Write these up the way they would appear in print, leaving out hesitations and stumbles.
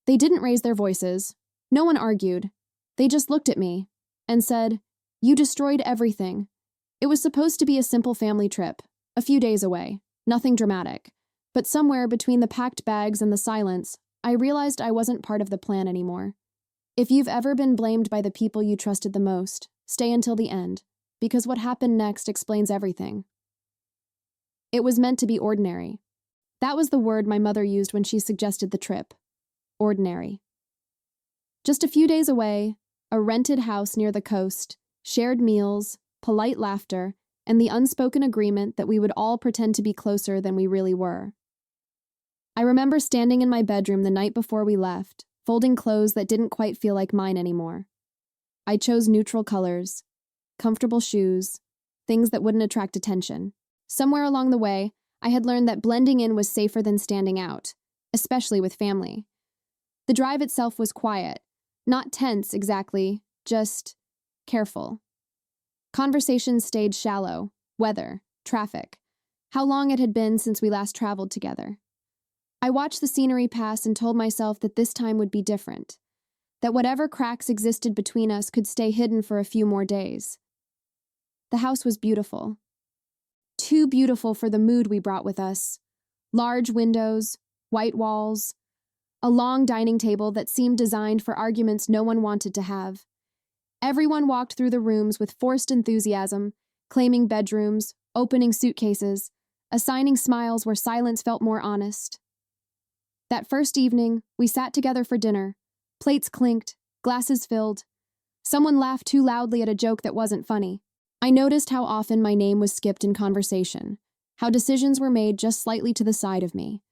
They didn't raise their voices. No one argued. They just looked at me and said, "You destroyed everything." It was supposed to be a simple family trip, a few days away, nothing dramatic. But somewhere between the packed bags and the silence, I realized I wasn't part of the plan anymore. If you've ever been blamed by the people you trusted the most, stay until the end, because what happened next explains everything. It was meant to be ordinary. That was the word my mother used when she suggested the trip. Ordinary. Just a few days away, a rented house near the coast, shared meals, polite laughter, and the unspoken agreement that we would all pretend to be closer than we really were. I remember standing in my bedroom the night before we left, folding clothes that didn't quite feel like mine anymore. I chose neutral colors, comfortable shoes, things that wouldn't attract attention. Somewhere along the way, I had learned that blending in was safer than standing out, especially with family. The drive itself was quiet, not tense exactly, just careful. Conversations stayed shallow, weather, traffic, how long it had been since we last traveled together. I watched the scenery pass and told myself that this time would be different, that whatever cracks existed between us could stay hidden for a few more days. The house was beautiful. Too beautiful for the mood we brought with us. Large windows, white walls, a long dining table that seemed designed for arguments no one wanted to have. Everyone walked through the rooms with forced enthusiasm, claiming bedrooms, opening suitcases, assigning smiles where silence felt more honest. That first evening, we sat together for dinner. Plates clinked, glasses filled. Someone laughed too loudly at a joke that wasn't funny. I noticed how often my name was skipped in conversation, how decisions were made just slightly to the side of me.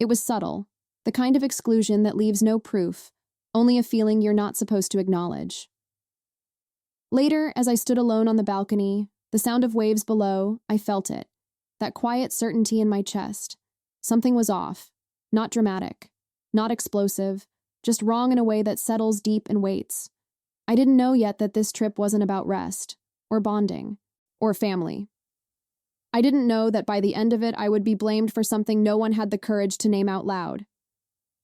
It was subtle, the kind of exclusion that leaves no proof, only a feeling you're not supposed to acknowledge. Later, as I stood alone on the balcony, the sound of waves below, I felt it, that quiet certainty in my chest. Something was off, not dramatic, not explosive, just wrong in a way that settles deep and waits. I didn't know yet that this trip wasn't about rest, or bonding, or family. I didn't know that by the end of it I would be blamed for something no one had the courage to name out loud.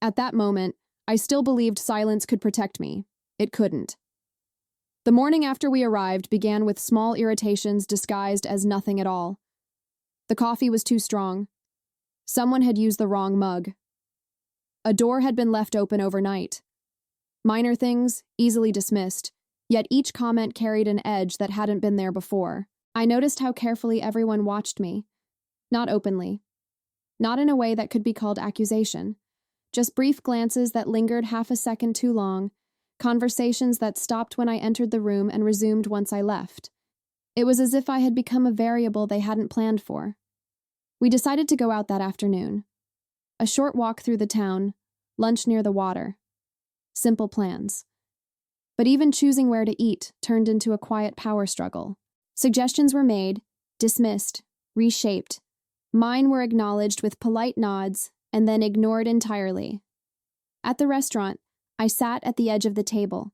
At that moment, I still believed silence could protect me. It couldn't. The morning after we arrived began with small irritations disguised as nothing at all. The coffee was too strong. Someone had used the wrong mug. A door had been left open overnight. Minor things, easily dismissed, yet each comment carried an edge that hadn't been there before. I noticed how carefully everyone watched me. Not openly. Not in a way that could be called accusation. Just brief glances that lingered half a second too long, conversations that stopped when I entered the room and resumed once I left. It was as if I had become a variable they hadn't planned for. We decided to go out that afternoon. A short walk through the town, lunch near the water. Simple plans. But even choosing where to eat turned into a quiet power struggle. Suggestions were made, dismissed, reshaped. Mine were acknowledged with polite nods and then ignored entirely. At the restaurant, I sat at the edge of the table,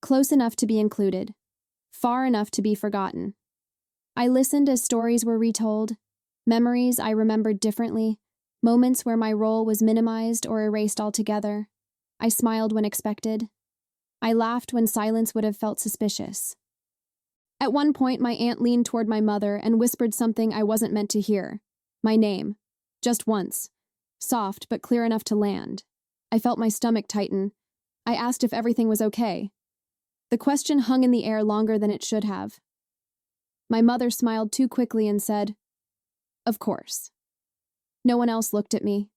close enough to be included, far enough to be forgotten. I listened as stories were retold, memories I remembered differently, moments where my role was minimized or erased altogether. I smiled when expected. I laughed when silence would have felt suspicious. At one point, my aunt leaned toward my mother and whispered something I wasn't meant to hear. My name. Just once. Soft, but clear enough to land. I felt my stomach tighten. I asked if everything was okay. The question hung in the air longer than it should have. My mother smiled too quickly and said, "Of course." No one else looked at me.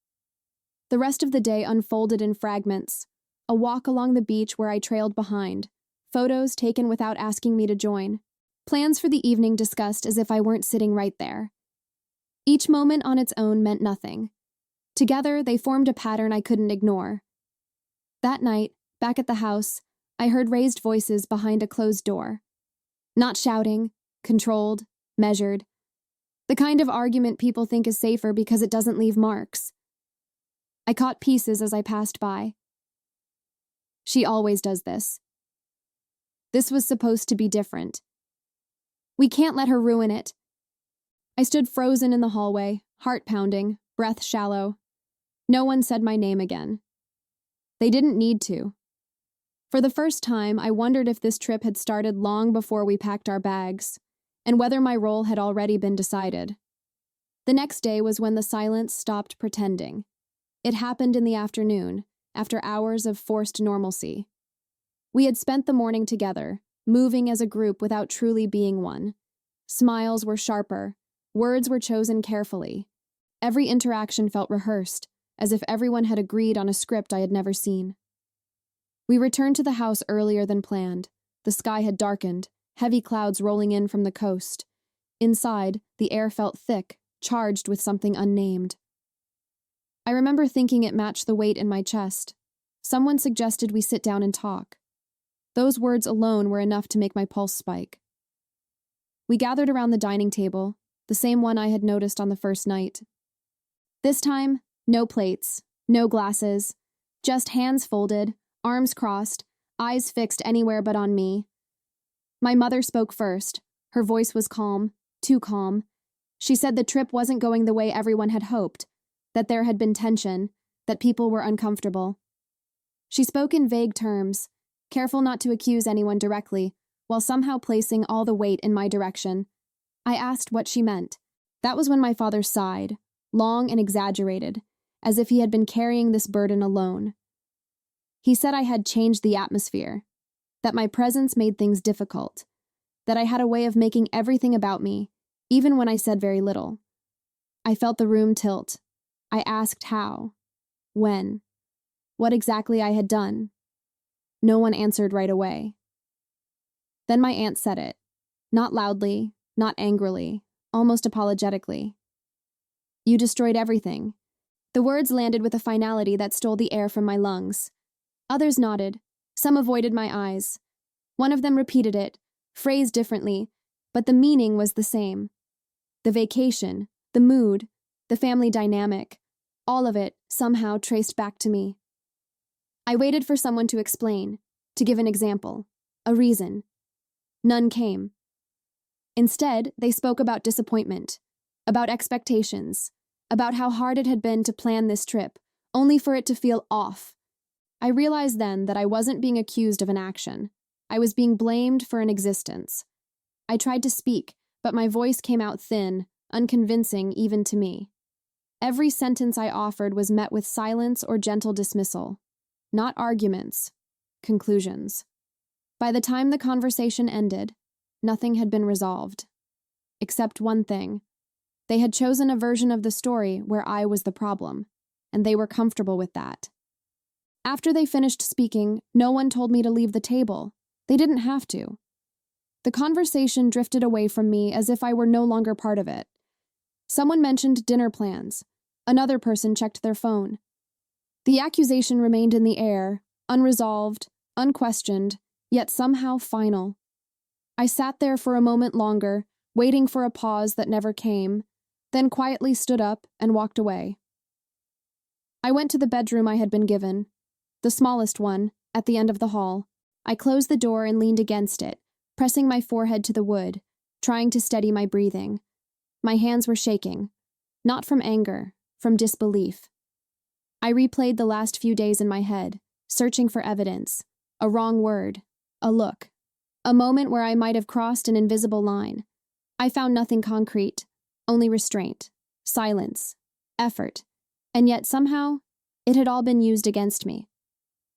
The rest of the day unfolded in fragments. A walk along the beach where I trailed behind. Photos taken without asking me to join. Plans for the evening discussed as if I weren't sitting right there. Each moment on its own meant nothing. Together, they formed a pattern I couldn't ignore. That night, back at the house, I heard raised voices behind a closed door. Not shouting, controlled, measured. The kind of argument people think is safer because it doesn't leave marks. I caught pieces as I passed by. She always does this. This was supposed to be different. We can't let her ruin it. I stood frozen in the hallway, heart pounding, breath shallow. No one said my name again. They didn't need to. For the first time, I wondered if this trip had started long before we packed our bags, and whether my role had already been decided. The next day was when the silence stopped pretending. It happened in the afternoon, after hours of forced normalcy. We had spent the morning together, moving as a group without truly being one. Smiles were sharper, words were chosen carefully. Every interaction felt rehearsed, as if everyone had agreed on a script I had never seen. We returned to the house earlier than planned. The sky had darkened, heavy clouds rolling in from the coast. Inside, the air felt thick, charged with something unnamed. I remember thinking it matched the weight in my chest. Someone suggested we sit down and talk. Those words alone were enough to make my pulse spike. We gathered around the dining table, the same one I had noticed on the first night. This time, no plates, no glasses, just hands folded, arms crossed, eyes fixed anywhere but on me. My mother spoke first. Her voice was calm, too calm. She said the trip wasn't going the way everyone had hoped, that there had been tension, that people were uncomfortable. She spoke in vague terms, careful not to accuse anyone directly, while somehow placing all the weight in my direction. I asked what she meant. That was when my father sighed, long and exaggerated, as if he had been carrying this burden alone. He said I had changed the atmosphere, that my presence made things difficult, that I had a way of making everything about me, even when I said very little. I felt the room tilt. I asked how, when, what exactly I had done. No one answered right away. Then my aunt said it, not loudly, not angrily, almost apologetically. You destroyed everything. The words landed with a finality that stole the air from my lungs. Others nodded. Some avoided my eyes. One of them repeated it, phrased differently, but the meaning was the same. The vacation, the mood, the family dynamic, all of it somehow traced back to me. I waited for someone to explain, to give an example, a reason. None came. Instead, they spoke about disappointment, about expectations, about how hard it had been to plan this trip, only for it to feel off. I realized then that I wasn't being accused of an action. I was being blamed for an existence. I tried to speak, but my voice came out thin, unconvincing even to me. Every sentence I offered was met with silence or gentle dismissal. Not arguments, conclusions. By the time the conversation ended, nothing had been resolved. Except one thing. They had chosen a version of the story where I was the problem, and they were comfortable with that. After they finished speaking, no one told me to leave the table. They didn't have to. The conversation drifted away from me as if I were no longer part of it. Someone mentioned dinner plans. Another person checked their phone. The accusation remained in the air, unresolved, unquestioned, yet somehow final. I sat there for a moment longer, waiting for a pause that never came, then quietly stood up and walked away. I went to the bedroom I had been given, the smallest one, at the end of the hall. I closed the door and leaned against it, pressing my forehead to the wood, trying to steady my breathing. My hands were shaking, not from anger, from disbelief. I replayed the last few days in my head, searching for evidence, a wrong word, a look, a moment where I might have crossed an invisible line. I found nothing concrete, only restraint, silence, effort, and yet somehow it had all been used against me.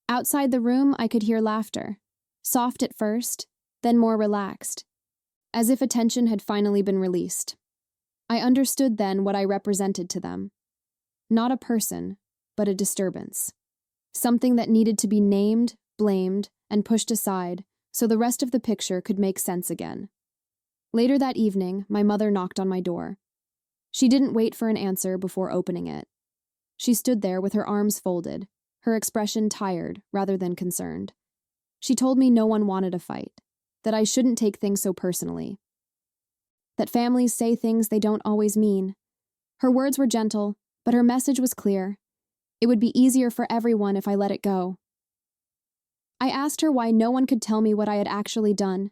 Outside the room, I could hear laughter, soft at first, then more relaxed, as if attention had finally been released. I understood then what I represented to them. Not a person, but a disturbance. Something that needed to be named, blamed, and pushed aside so the rest of the picture could make sense again. Later that evening, my mother knocked on my door. She didn't wait for an answer before opening it. She stood there with her arms folded, her expression tired rather than concerned. She told me no one wanted a fight, that I shouldn't take things so personally, that families say things they don't always mean. Her words were gentle, but her message was clear. It would be easier for everyone if I let it go. I asked her why no one could tell me what I had actually done.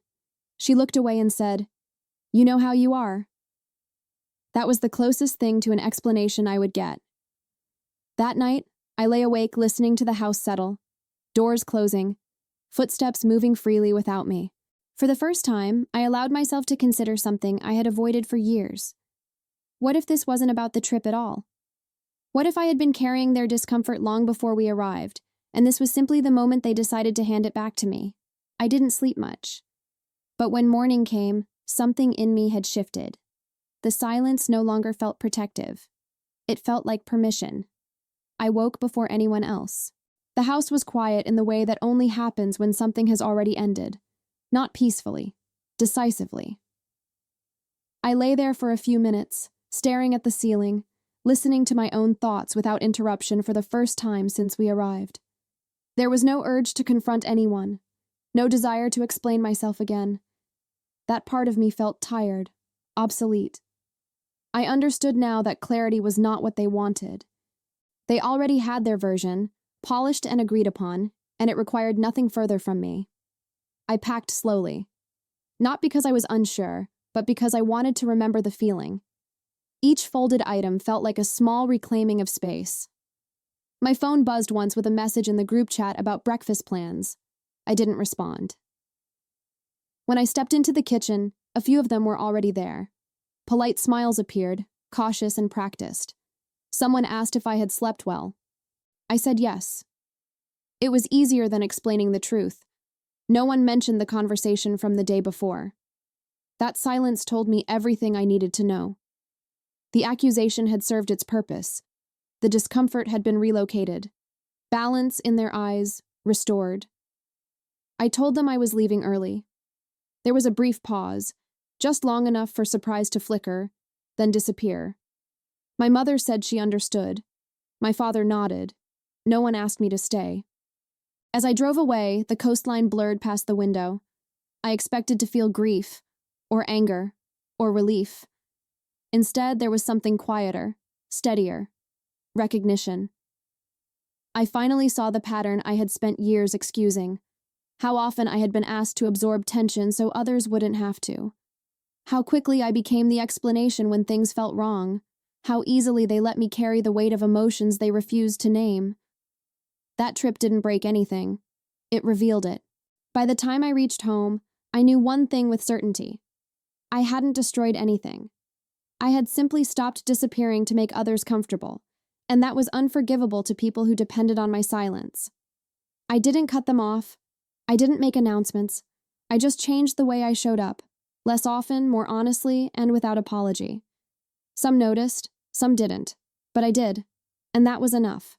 She looked away and said, "You know how you are." That was the closest thing to an explanation I would get. That night, I lay awake listening to the house settle, doors closing, footsteps moving freely without me. For the first time, I allowed myself to consider something I had avoided for years. What if this wasn't about the trip at all? What if I had been carrying their discomfort long before we arrived, and this was simply the moment they decided to hand it back to me? I didn't sleep much. But when morning came, something in me had shifted. The silence no longer felt protective. It felt like permission. I woke before anyone else. The house was quiet in the way that only happens when something has already ended. Not peacefully, decisively. I lay there for a few minutes, staring at the ceiling, listening to my own thoughts without interruption for the first time since we arrived. There was no urge to confront anyone, no desire to explain myself again. That part of me felt tired, obsolete. I understood now that clarity was not what they wanted. They already had their version, polished and agreed upon, and it required nothing further from me. I packed slowly. Not because I was unsure, but because I wanted to remember the feeling. Each folded item felt like a small reclaiming of space. My phone buzzed once with a message in the group chat about breakfast plans. I didn't respond. When I stepped into the kitchen, a few of them were already there. Polite smiles appeared, cautious and practiced. Someone asked if I had slept well. I said yes. It was easier than explaining the truth. No one mentioned the conversation from the day before. That silence told me everything I needed to know. The accusation had served its purpose. The discomfort had been relocated. Balance in their eyes restored. I told them I was leaving early. There was a brief pause, just long enough for surprise to flicker, then disappear. My mother said she understood. My father nodded. No one asked me to stay. As I drove away, the coastline blurred past the window. I expected to feel grief, or anger, or relief. Instead, there was something quieter, steadier, recognition. I finally saw the pattern I had spent years excusing. How often I had been asked to absorb tension so others wouldn't have to. How quickly I became the explanation when things felt wrong. How easily they let me carry the weight of emotions they refused to name. That trip didn't break anything. It revealed it. By the time I reached home, I knew one thing with certainty. I hadn't destroyed anything. I had simply stopped disappearing to make others comfortable, and that was unforgivable to people who depended on my silence. I didn't cut them off. I didn't make announcements. I just changed the way I showed up, less often, more honestly, and without apology. Some noticed, some didn't, but I did, and that was enough.